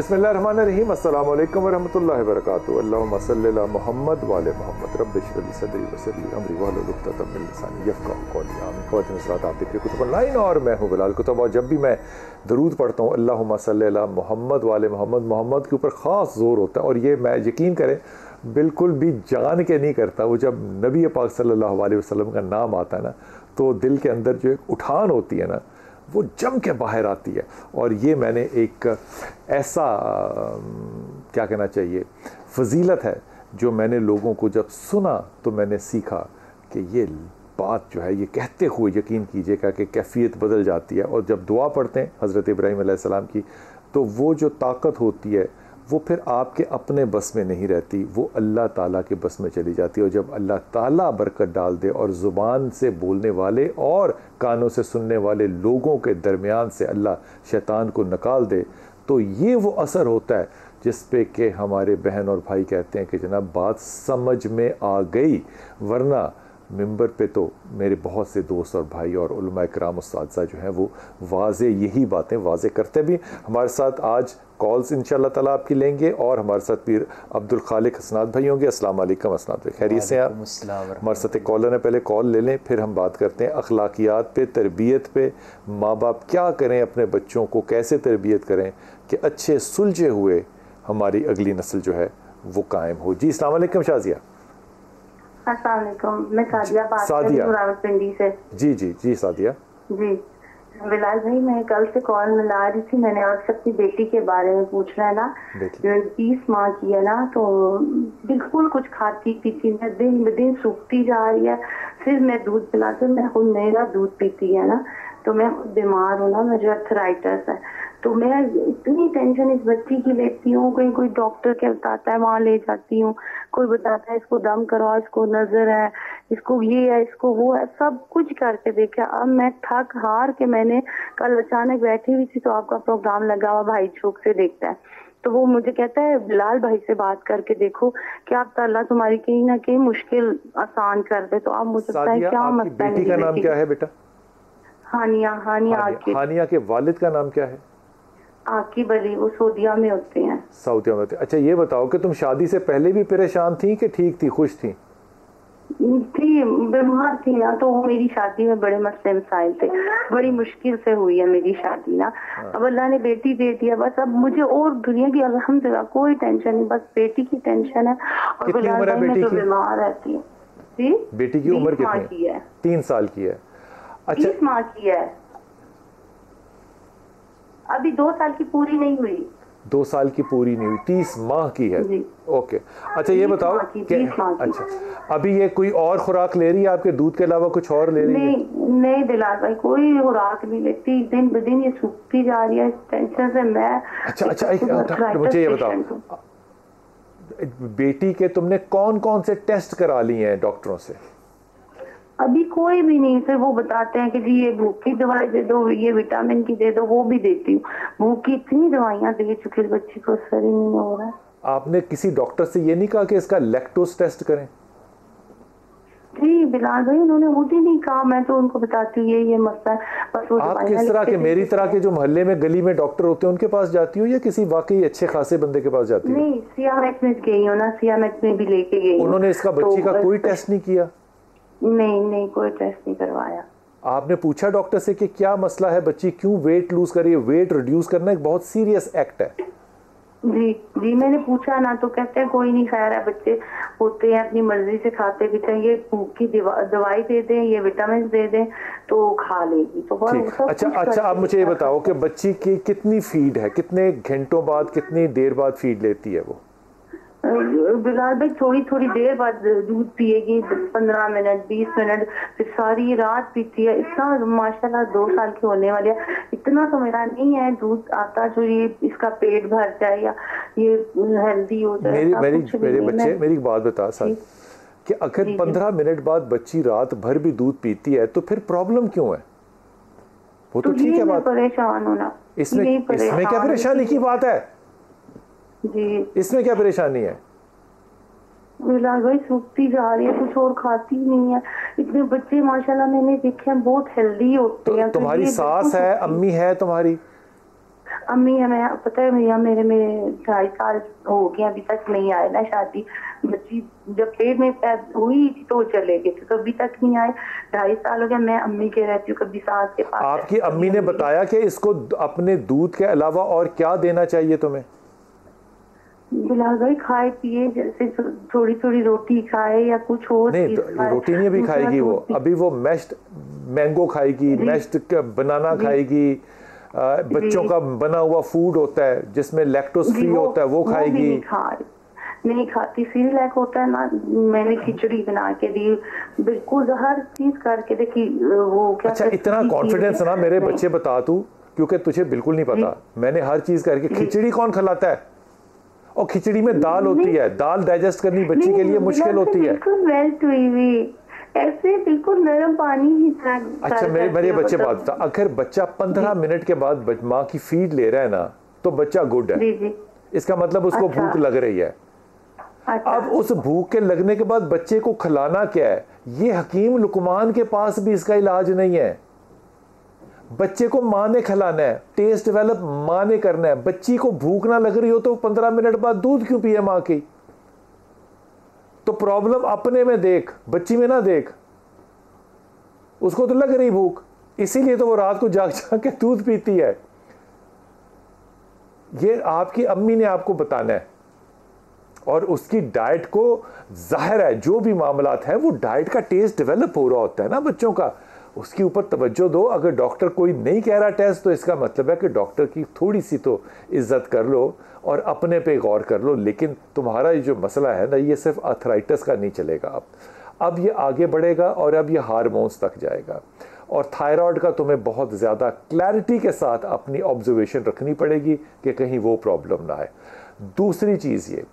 बिस्मिल्लाहिर्रहमानिर्रहीम। अस्सलामु अलैकुम वरहमतुल्लाहि वबरकातुहू। अल्लाहुम्मा सल्लि अला मुहम्मद व आले मुहम्मद। रब्बि इश्रह ली सदरी व यस्सिर ली अमरी वहलुल उक़दतम मिन लिसानी यफ़क़हू क़ौली। आमीन। ख़वातीन हज़रात, आप देख रहे हैं कुतुब ऑनलाइन और मैं हूँ बिलाल कुतुब। और जब भी मैं दरूद पढ़ता हूँ अल्लाहुम्मा सल्लि अला मुहम्मद व आले मुहम्मद, मोहम्मद के ऊपर ख़ास ज़ोर होता है। और ये मैं यकीन करें बिल्कुल भी जान के नहीं करता। वो जब नबी पाक सल्लल्लाहु अलैहि वसल्लम का नाम आता है ना, तो दिल के अंदर जो एक उठान होती है ना, वो जम के बाहर आती है। और ये मैंने एक ऐसा क्या कहना चाहिए फजीलत है जो मैंने लोगों को जब सुना तो मैंने सीखा कि ये बात जो है ये कहते हुए यकीन कीजिएगा कि कैफियत बदल जाती है। और जब दुआ पढ़ते हैं हज़रत इब्राहीम अलैहिस्सलाम की, तो वो जो ताकत होती है वो फिर आपके अपने बस में नहीं रहती, वो अल्लाह ताला के बस में चली जाती है। और जब अल्लाह ताला बरकत डाल दे और ज़ुबान से बोलने वाले और कानों से सुनने वाले लोगों के दरमियान से अल्लाह शैतान को निकाल दे, तो ये वो असर होता है जिस पे कि हमारे बहन और भाई कहते हैं कि जनाब बात समझ में आ गई। वरना मिंबर पे तो मेरे बहुत से दोस्त और भाई और उलमा इकराम उस्ताद जो हैं वो वाज़े यही बातें वाज़े करते भी। हमारे साथ आज कॉल्स इंशाल्लाह ताला आपकी लेंगे और हमारे साथ पीर अब्दुल खालिक हसनात भाई होंगे। अस्सलाम वालेकुम हसनात भाई, खैरियत से आप? हमारे साथ एक कॉलर है, पहले कॉल ले लें फिर हम बात करते हैं अखलाकियात पे, तरबियत पे। माँ बाप क्या करें अपने बच्चों को, कैसे तरबियत करें कि अच्छे सुलझे हुए हमारी अगली नस्ल जो है वो कायम हो। जी अस्सलाम वालेकुम शाजिया। अस्सलाम वालेकुम, मैं सादिया बात कर रही हूँ रावलपिंडी से। जी जी जी सादिया जी बिलाल भाई, मैं कल से कॉल मिला रही थी, मैंने आपसे अपनी बेटी के बारे में पूछना है ना। 20 माह की है ना, तो बिल्कुल कुछ खाती पीती नहीं, दिन ब दिन सूखती जा रही है। फिर मैं दूध पिलाती हूँ, मैं खुद मेरा दूध पीती है ना, तो मैं खुद बीमार हूँ ना, मुझे अर्थराइटिस है। तो मैं इतनी टेंशन इस बच्ची की लेती हूँ, कहीं कोई डॉक्टर क्या बताता है वहाँ ले जाती हूँ, कोई बताता है इसको दम करवाओ, इसको नजर है, इसको ये है, इसको वो है, सब कुछ करके देखा। अब मैं थक हार के मैंने कल अचानक बैठी हुई थी तो आपका प्रोग्राम लगा हुआ भाई चौक से देखता है, तो वो मुझे कहता है बिलाल भाई से बात करके देखो कि आप अल्लाह तुम्हारी कहीं ना कहीं मुश्किल आसान कर दे। तो आप मुझे बताएं क्या मसला है। बेटी का नाम क्या है बेटा? हानिया। हानिया के वालिद का नाम क्या है? आकिब अली, वो सऊदिया में होते हैं। सऊदिया में होते हैं। अच्छा ये बताओ कि तुम शादी से पहले भी परेशान थी कि ठीक थी, खुश थी? बीमार थी ना, तो वो मेरी शादी में बड़े मसले मसाइल थे, बड़ी मुश्किल से हुई है मेरी शादी ना। अब अल्लाह ने बेटी दे दिया, बस अब मुझे और दुनिया की अल्हम्दुलिल्लाह कोई टेंशन नहीं, बस बेटी की टेंशन है। और कितनी उम्र है बेटी की? बीमार रहती है जी। बेटी की उम्र कितनी है? 3 साल की है। अच्छा 20 माह की है, अभी 2 साल की पूरी नहीं हुई। 2 साल की पूरी नहीं हुई, 30 माह की है। ओके अच्छा ये बताओ कि अच्छा अभी ये कोई और खुराक ले रही है आपके दूध के अलावा, कुछ और ले रही है? नहीं बिलाल भाई, कोई खुराक नहीं लेती, दिन ब दिन ये सूखती जा रही है, टेंशन से मैं। अच्छा मुझे ये बताओ बेटी के तुमने कौन कौन से टेस्ट करा लिए हैं डॉक्टरों से? अभी कोई भी नहीं। फिर वो बताते हैं कि जी ये भूख की दवाई दे दो, ये विटामिन की दे दो, वो भी देती हूँ। भूख की इतनी दवाइयाँ दे चुकी, बच्ची को असर ही नहीं हो रहा है। आपने किसी डॉक्टर से ये नहीं कहा कि इसका लैक्टोज टेस्ट करें? जी बिलाल भाई, उन्होंने मुझे नहीं कहा, मैं तो उनको बताती हूँ ये मसला है, बस वो आप किस तरह के मेरी तरह के जो मोहल्ले में गली में डॉक्टर होते हैं उनके पास जाती हो या किसी वाकई अच्छे खासे बंदे के पास जाती हो? नहीं, सियामेट में गई हूँ ना, सियामेट में भी लेके गई। उन्होंने इसका बच्ची का कोई टेस्ट नहीं किया? नहीं कोई टेस्ट नहीं करवाया। आपने पूछा डॉक्टर से कि क्या मसला है, बच्ची क्यों वेट लूज कर रही है? वेट रिड्यूस करना एक बहुत सीरियस एक्ट है। जी मैंने पूछा ना, तो कहते हैं कोई नहीं, खैर है, बच्चे होते हैं अपनी मर्जी से खाते पीते हैं, ये भूख की दवाई दे दें, ये विटामिन दे दें तो खा लेगी। तो अच्छा आप मुझे ये बताओ कि बच्ची की कितनी फीड है, कितने घंटों बाद, कितनी देर बाद फीड लेती है वो? बिलाल भाई थोड़ी देर बाद दूध पिएगी, 15 मिनट 20 मिनट, फिर सारी रात पीती है। इतना माशाल्लाह 2 साल की होने वाली है, इतना तो मेरा नहीं है दूध आता जो ये इसका पेट भर जाए या ये हेल्दी हो जाए। मेरी बात बता सर कि अगर 15 मिनट बाद बच्ची रात भर भी दूध पीती है तो फिर प्रॉब्लम क्यों है? वो तो ठीक है बात, परेशान होना इसमें क्या परेशानी की बात है जी? इसमें क्या परेशानी है? बिलाल भाई सूखती जा रही है, कुछ और खाती नहीं है। इतने बच्चे माशाल्लाह मैंने देखे हैं बहुत हेल्दी होते हैं। तुम्हारी सास है, अम्मी है तुम्हारी? अम्मी हमें पता है भैया, मेरे में 2.5 साल हो गए अभी तक नहीं आए ना शादी। बच्ची जब पेट में हुई थी तो चले गए थे, तो अभी तक नहीं आए। 2.5 साल हो गया मैं अम्मी के रहती हूँ, कभी सास के पास। आपकी अम्मी ने बताया कि इसको अपने दूध के अलावा और क्या देना चाहिए तुम्हें? बिलाल भाई खाए पिए, जैसे थोड़ी थोड़ी रोटी खाए या कुछ और नहीं तो रोटी नहीं अभी खाएगी वो, अभी वो मैश्ड मैंगो खाएगी, मैश्ड बनाना खाएगी, बच्चों का बना हुआ फूड होता है जिसमें लैक्टोज फ्री होता है वो खाएगी। नहीं खाती, सीरियलैक होता है ना, मैंने खिचड़ी बना के दी, बिल्कुल हर चीज करके देखी वो क्या। अच्छा इतना कॉन्फिडेंस ना मेरे बच्चे बता तू, क्योंकि तुझे बिल्कुल नहीं पता, मैंने हर चीज करके। खिचड़ी कौन खिलाता है? और खिचड़ी में दाल होती है, दाल डाइजेस्ट करनी बच्ची के लिए मुश्किल होती है। ऐसे बिल्कुल नरम पानी ही था। अच्छा मेरे बच्चे बात बता, अगर बच्चा 15 मिनट के बाद माँ की फीड ले रहा है ना तो बच्चा गुड है, इसका मतलब उसको भूख लग रही है। अब उस भूख के लगने के बाद बच्चे को खिलाना क्या है, ये हकीम लुकमान के पास भी इसका इलाज नहीं है। बच्चे को माँ ने खिलाना है, टेस्ट डेवलप माँ ने करना है। बच्ची को भूख ना लग रही हो तो 15 मिनट बाद दूध क्यों पिए माँ की? तो प्रॉब्लम अपने में देख, बच्ची में ना देख। उसको तो लग रही भूख, इसीलिए तो वो रात को जाग जाग के दूध पीती है। ये आपकी अम्मी ने आपको बताना है, और उसकी डाइट को, जाहिर है जो भी मामलात हैं वो डाइट का टेस्ट डेवलप हो रहा होता है ना बच्चों का, उसके ऊपर तवज्जो दो। अगर डॉक्टर कोई नहीं कह रहा टेस्ट, तो इसका मतलब है कि डॉक्टर की थोड़ी सी तो इज्जत कर लो और अपने पे गौर कर लो। लेकिन तुम्हारा ये जो मसला है ना, ये सिर्फ आर्थराइटिस का नहीं चलेगा, अब ये आगे बढ़ेगा और अब ये हार्मोन्स तक जाएगा। और थायराइड का तुम्हें बहुत ज़्यादा क्लैरिटी के साथ अपनी ऑब्जर्वेशन रखनी पड़ेगी कि कहीं वो प्रॉब्लम ना आए। दूसरी चीज़ ये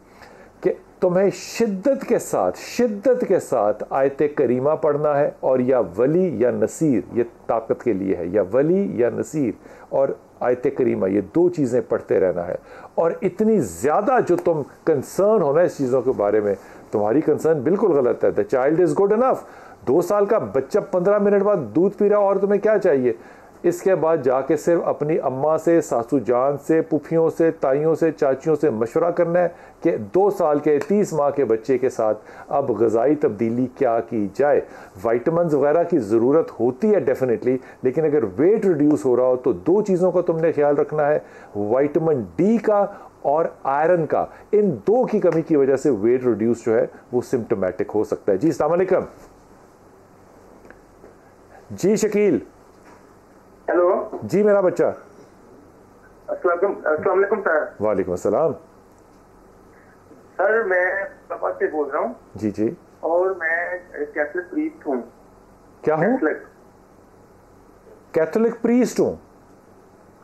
कि तुम्हें शिद्दत के साथ आयत करीमा पढ़ना है, और या वली या नसीर, ये ताकत के लिए है, या वली या नसीर और आयत करीमा, ये 2 चीज़ें पढ़ते रहना है। और इतनी ज़्यादा जो तुम कंसर्न हो ना इस चीज़ों के बारे में, तुम्हारी कंसर्न बिल्कुल गलत है। The child is good enough. 2 साल का बच्चा 15 मिनट बाद दूध पी रहा, और तुम्हें क्या चाहिए? इसके बाद जाके सिर्फ अपनी अम्मा से, सासू जान से, पुफियों से, ताइयों से, चाचियों से मशवरा करना है कि 2 साल के 30 माह के बच्चे के साथ अब ग़िज़ाई तब्दीली क्या की जाए। वाइटमिन्स वगैरह की ज़रूरत होती है डेफिनेटली, लेकिन अगर वेट रिड्यूस हो रहा हो तो 2 चीज़ों का तुमने ख्याल रखना है, विटामिन डी का और आयरन का। इन 2 की कमी की वजह से वेट रिड्यूस जो है वो सिम्टोमेटिक हो सकता है। जी अस्सलाम वालेकुम। जी शकील। हेलो जी मेरा बच्चा। अस्सलाम वालेकुम सर। वालेकुम अस्सलाम। सर मैं पापा से बोल रहा हूँ। जी जी। और मैं कैथोलिक प्रीस्ट हूँ। क्या हूँ? कैथोलिक प्रीस्ट हूँ।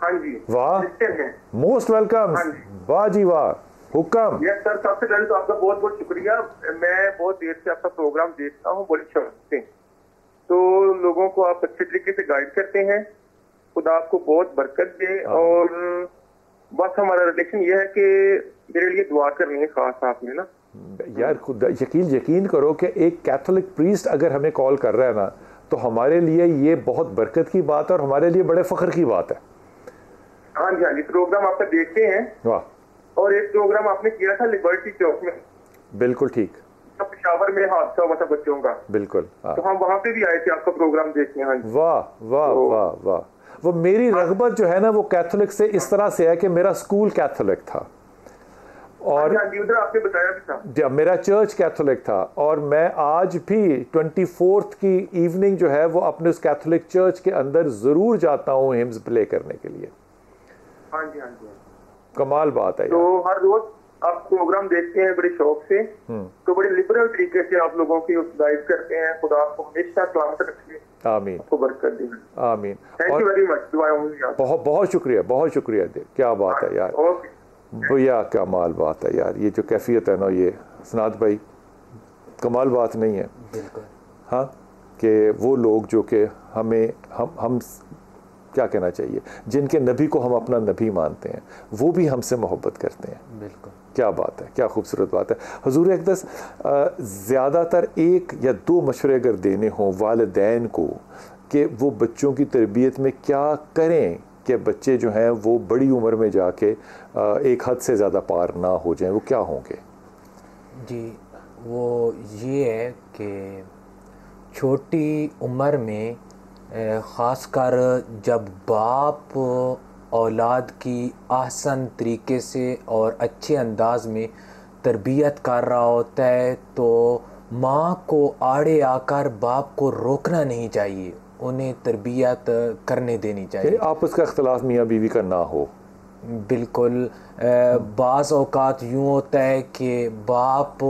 हाँ जी। वाह, मोस्ट वेलकम। वाह जी वाह, हुक्म। यस सर, सबसे पहले तो आपका बहुत बहुत शुक्रिया। मैं बहुत देर से आपका प्रोग्राम देखता हूँ, बड़ी शौक से। तो लोगों को आप अच्छे तरीके से गाइड करते हैं, खुदा आपको बहुत बरकत दे। और बस हमारा रिलेक्शन ये है कि मेरे लिए दुआ करनी है खास आपने ना यार। खुद यकीन करो कि एक कैथोलिक प्रीस्ट अगर हमें कॉल कर रहा है ना, तो हमारे लिए ये बहुत बरकत की बात है और हमारे लिए बड़े फख्र की बात है। हाँ जी, हाँ जी। प्रोग्राम आपका देखते हैं। वाह। और एक प्रोग्राम आपने किया था लिबर्टी चौक में। बिल्कुल ठीक। पेशावर में हादसा हुआ था बच्चों का। बिल्कुल। तो हम वहाँ पे भी आए थे आपका प्रोग्राम देखने। हाँ जी। वाह वाह वाह वाह। वो मेरी रग़बत जो है ना वो कैथोलिक से इस तरह से है कि मेरा स्कूल कैथोलिक था, और उधर आपने बताया भी था। जब मेरा चर्च कैथोलिक था, और मैं आज भी 24th की इवनिंग जो है वो अपने उस कैथोलिक चर्च के अंदर ज़रूर जाता हूँ हिम्स प्ले करने के लिए। हाँ जी, हाँ जी। कमाल बात है। तो हर रोज आप प्रोग्राम देखते हैं बड़े शौक से, तो बड़े लिबरल तरीके से आप लोगों की गाइड करते हैं। खुदा आपको हमेशा सलामत रखे, आमीन, आपको बरकत दे, आमीन। Thank you very much. बहुत बहुत शुक्रिया, बहुत शुक्रिया। क्या बात है यार भैया, कमाल बात है यार। ये जो कैफियत है ना, ये सनात भाई, कमाल बात नहीं है? हाँ, कि वो लोग जो कि हमें हम क्या कहना चाहिए, जिनके नबी को हम अपना नबी मानते हैं, वो भी हमसे मोहब्बत करते हैं। बिल्कुल। क्या बात है, क्या खूबसूरत बात है। हुजूर अक़दस ज़्यादातर 1 या 2 मशवरे अगर देने हों वालिदैन को कि वो बच्चों की तरबियत में क्या करें कि बच्चे जो हैं वो बड़ी उम्र में जाके एक हद से ज़्यादा पार ना हो जाएं, वो क्या होंगे? जी, वो ये है कि छोटी उम्र में ख़ासकर जब बाप औलाद की आसान तरीके से और अच्छे अंदाज में तरबियत कर रहा होता है तो माँ को आड़े आकर बाप को रोकना नहीं चाहिए, उन्हें तरबियत करने देनी चाहिए। आपस का इख्तलाफ मियाँ बीवी का ना हो। बिल्कुल। बाज़ औक़ात यूँ होता है कि बाप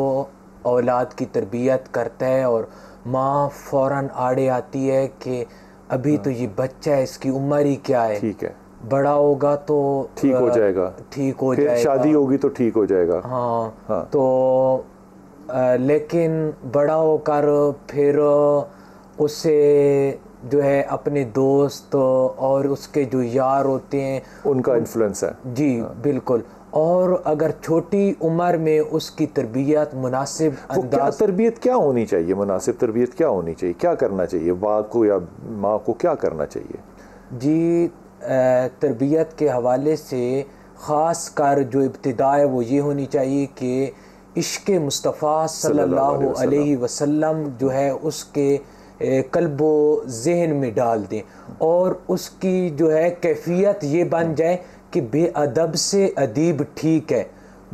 औलाद की तरबियत करता है और माँ फ़ौरन आड़े आती है कि अभी तो ये बच्चा है, इसकी उम्र ही क्या है, ठीक है, बड़ा होगा तो ठीक हो जाएगा, ठीक हो फिर जाएगा, शादी होगी तो ठीक हो जाएगा। हाँ। तो लेकिन बड़ा होकर फिर उसे जो है अपने दोस्त और उसके जो यार होते हैं उनका इन्फ्लुएंस है। जी बिल्कुल। और अगर छोटी उम्र में उसकी तरबियत मुनासिब अंदाज, तरबियत क्या होनी चाहिए, मुनासिब तरबियत क्या होनी चाहिए, क्या करना चाहिए बाप को या माँ को, क्या करना चाहिए? जी, तरबियत के हवाले से ख़ास कर जो इब्तिदा है वो ये होनी चाहिए कि इश्क़ मुस्तफ़ा सल्लल्लाहु अलैहि वसल्लम जो है उसके कल्बो ज़हन में डाल दें और उसकी जो है कैफियत ये बन जाए कि बेअदब से अदीब ठीक है,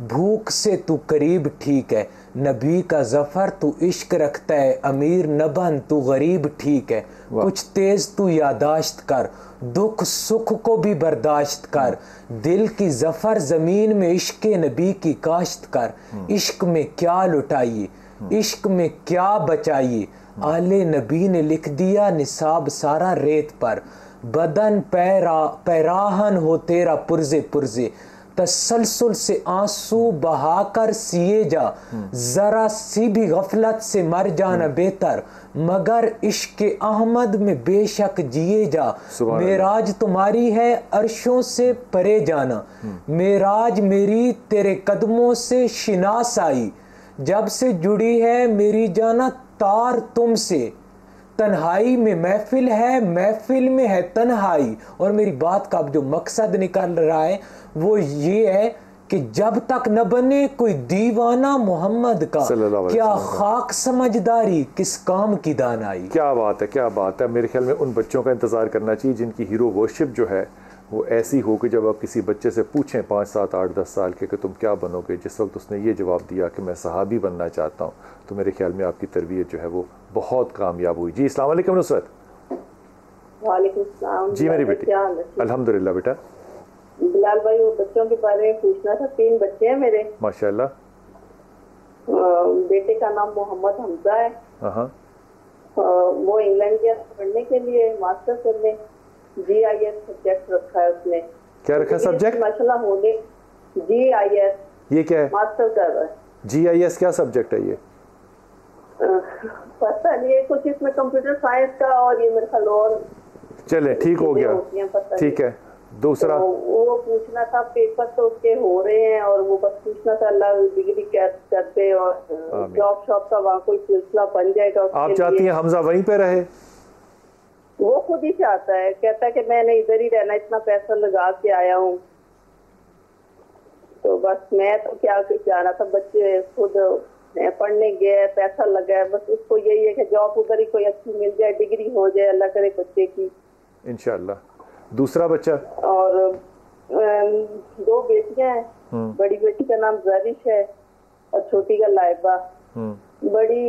भूख से तू करीब ठीक है, नबी का ज़फ़र तू इश्क रखता है, अमीर न बन तू गरीब ठीक है, कुछ तेज़ तू यादाश्त कर, दुख सुख को भी बर्दाश्त कर, दिल की ज़फ़र ज़मीन में इश्क नबी की काश्त कर, इश्क में क्या लुटाइए, इश्क में क्या बचाइए, आले नबी ने लिख दिया निसाब सारा रेत पर, बदन पैराहन हो तेरा पुरजे पुरजे, तसलसल से आंसू बहाकर सिए जा, जरा सी भी गफलत से मर जाना बेहतर, मगर इश्क अहमद में बेशक जिए जा, मेराज तुम्हारी है अर्शों से परे जाना, मेराज मेरी तेरे कदमों से शिनास आई, जब से जुड़ी है मेरी जाना तार तुमसे, तन्हाई में महफिल है, महफिल में है तन्हाई। और मेरी बात का अब जो मकसद निकल रहा है वो ये है कि जब तक न बने कोई दीवाना मोहम्मद का, क्या खाक समझदारी किस काम की दानाई। क्या बात है, क्या बात है। मेरे ख्याल में उन बच्चों का इंतज़ार करना चाहिए जिनकी हीरो वर्शिप जो है वो ऐसी हो कि जब आप किसी बच्चे से पूछें 5, 7, 8, 10 साल के कि तुम क्या बनोगे, जिस वक्त उसने ये जवाब दिया कि मैं सहाबी बनना चाहता हूँ, तो मेरे ख्याल में आपकी तरबियत जो है वो बहुत कामयाब हुई। जी अस्सलाम वालेकुम नुसरत। वालेकुम सलाम। जी मेरी बेटी, अल्हम्दुलिल्लाह बेटा। बिलाल भाई, वो बच्चों के बारे में पूछना था। 3 बच्चे हैं मेरे माशाल्लाह। बेटे का नाम मोहम्मद हमजा है। वो इंग्लैंड गया पढ़ने के लिए, मास्टर करने, GIS सब्जेक्ट रखा है उसने। क्या रखा है सब्जेक्ट? माशाल्लाह होने GIS। ये क्या है? मास्टर कर रहा है। GIS क्या सब्जेक्ट है ये? पता नहीं है, कुछ इसमें कंप्यूटर साइंस का और ये मेरे ख्याल और। चले ठीक हो गया, ठीक है। दूसरा तो वो पूछना था, पेपर तो उसके हो रहे हैं और वो बस पूछना था अल्लाह डिग्री करते और जॉब शॉप का वहाँ कोई सिलसिला बन जाएगा। आप चाहती हैं हमजा वहीं पे रहे? वो खुद ही चाहता है, कहता है कि मैंने इधर ही रहना, इतना पैसा लगा के आया हूँ। तो बस मैं तो क्या जाना था, बच्चे खुद पढ़ने गए, पैसा लगा है, बस उसको यही है कि जॉब उधर ही कोई अच्छी मिल जाए, डिग्री हो जाए, अल्लाह करे बच्चे की इंशाल्लाह। दूसरा बच्चा? और 2 बेटियां हैं। बड़ी बेटी का नाम जारिश है और छोटी का लाइबा। बड़ी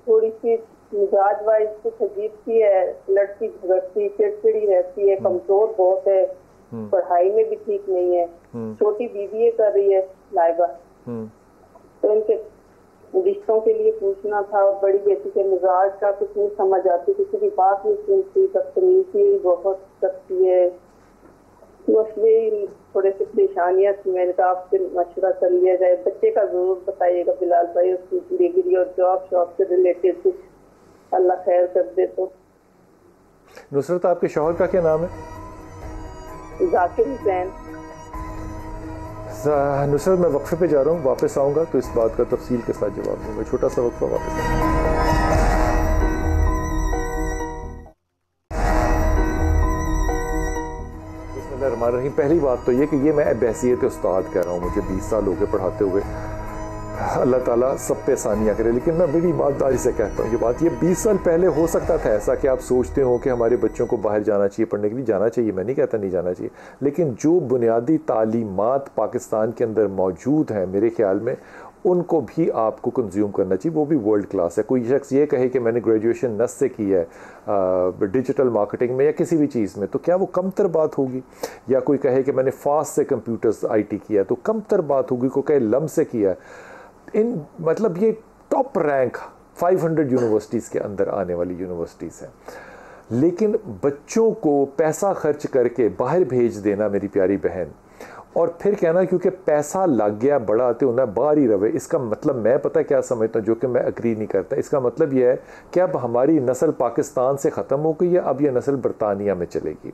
थोड़ी सी मिजाज वाइज कुछ अजीब सी है, लड़की झगड़ती, चिड़चिड़ी रहती है, कमजोर बहुत है, पढ़ाई में भी ठीक नहीं है। छोटी BBA कर रही है लाइबा। तो इनके रिश्तों के लिए पूछना था। और बड़ी बेटी के मिजाज का कुछ नहीं समझ आती, किसी की बात नहीं सुनती, बदतमीजी बहुत करती है। थोड़े से परेशानियां थी, मैंने कहा आपसे मशवरा कर लिया जाए। बच्चे का जरूर बताइएगा बिलाल भाई, उसकी डिग्री और जॉब शॉप से रिलेटेड कुछ अल्लाह खैर कर दे। तो नुसरत, आपके शौहर का क्या नाम है? जाकिर हुसैन। नुसरत, मैं वक्फे पे जा रहा हूँ, वापस आऊँगा तो इस बात का तफसील के साथ जवाब दूँगा। छोटा सा वक्फा, वापस बिस्मिल्लाहिर्रहमानिर्रहीम। पहली बात तो ये कि ये मैं बहसियत उस्ताद कह रहा हूँ, मुझे 20 साल हो गए पढ़ाते हुए। अल्लाह ताला सब पे आसानियाँ करे, लेकिन मैं बड़ी ईमानदारी से कहता हूँ ये बात, ये 20 साल पहले हो सकता था ऐसा कि आप सोचते हो कि हमारे बच्चों को बाहर जाना चाहिए, पढ़ने के लिए जाना चाहिए, मैं नहीं कहता नहीं जाना चाहिए, लेकिन जो बुनियादी तालीमात पाकिस्तान के अंदर मौजूद हैं मेरे ख्याल में उनको भी आपको कंज्यूम करना चाहिए, वो भी वर्ल्ड क्लास है। कोई शख्स ये कहे कि मैंने ग्रेजुएशन नस से की है डिजिटल मार्केटिंग में या किसी भी चीज़ में, तो क्या वो कमतर बात होगी? या कोई कहे कि मैंने फास्ट से कंप्यूटर्स IT किया है, तो कमतर बात होगी? कोई कहे लम से किया है, इन मतलब ये टॉप रैंक 500 यूनिवर्सिटीज़ के अंदर आने वाली यूनिवर्सिटीज़ हैं। लेकिन बच्चों को पैसा खर्च करके बाहर भेज देना मेरी प्यारी बहन, और फिर कहना क्योंकि पैसा लग गया बड़ा तो उन्हें बाहर ही रहे, इसका मतलब मैं पता क्या समझता हूँ, जो कि मैं अग्री नहीं करता। इसका मतलब यह है कि अब हमारी नस्ल पाकिस्तान से ख़त्म हो गई है, अब यह नस्ल बरतानिया में चलेगी।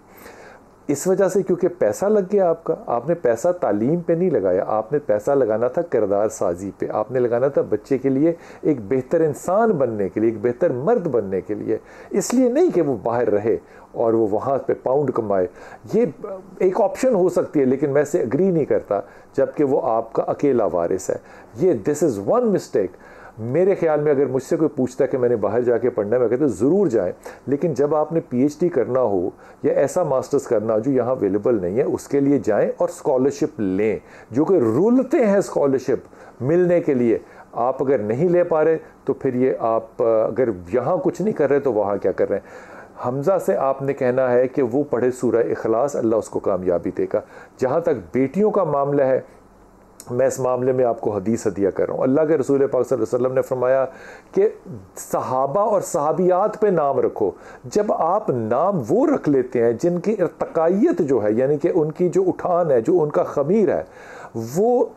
इस वजह से क्योंकि पैसा लग गया आपका, आपने पैसा तालीम पे नहीं लगाया, आपने पैसा लगाना था किरदार साजी पे, आपने लगाना था बच्चे के लिए एक बेहतर इंसान बनने के लिए, एक बेहतर मर्द बनने के लिए, इसलिए नहीं कि वो बाहर रहे और वो वहाँ पे पाउंड कमाए। ये एक ऑप्शन हो सकती है, लेकिन मैं इसे अग्री नहीं करता जबकि वो आपका अकेला वारिस है। ये दिस इज़ वन मिस्टेक। मेरे ख्याल में अगर मुझसे कोई पूछता है कि मैंने बाहर जाके पढ़ना है, मैं कहता हूँ ज़रूर जाएं, लेकिन जब आपने PhD करना हो या ऐसा मास्टर्स करना हो जो यहाँ अवेलेबल नहीं है, उसके लिए जाएं और स्कॉलरशिप लें, जो कि रुलते हैं स्कॉलरशिप मिलने के लिए। आप अगर नहीं ले पा रहे तो फिर ये आप अगर यहाँ कुछ नहीं कर रहे तो वहाँ क्या कर रहे हैं। हमज़ा से आपने कहना है कि वो पढ़े सूरह इखलास, अल्लाह उसको कामयाबी देगा। जहाँ तक बेटियों का मामला है, मैं इस मामले में आपको हदीस हदिया कर रहा हूँ। अल्लाह के रसूल पाक सल्लल्लाहु अलैहि वसल्लम ने फरमाया कि सहाबा और सहाबियात पे नाम रखो। जब आप नाम वो रख लेते हैं जिनकी इर्तकायत जो है, यानी कि उनकी जो उठान है, जो उनका खमीर है, वो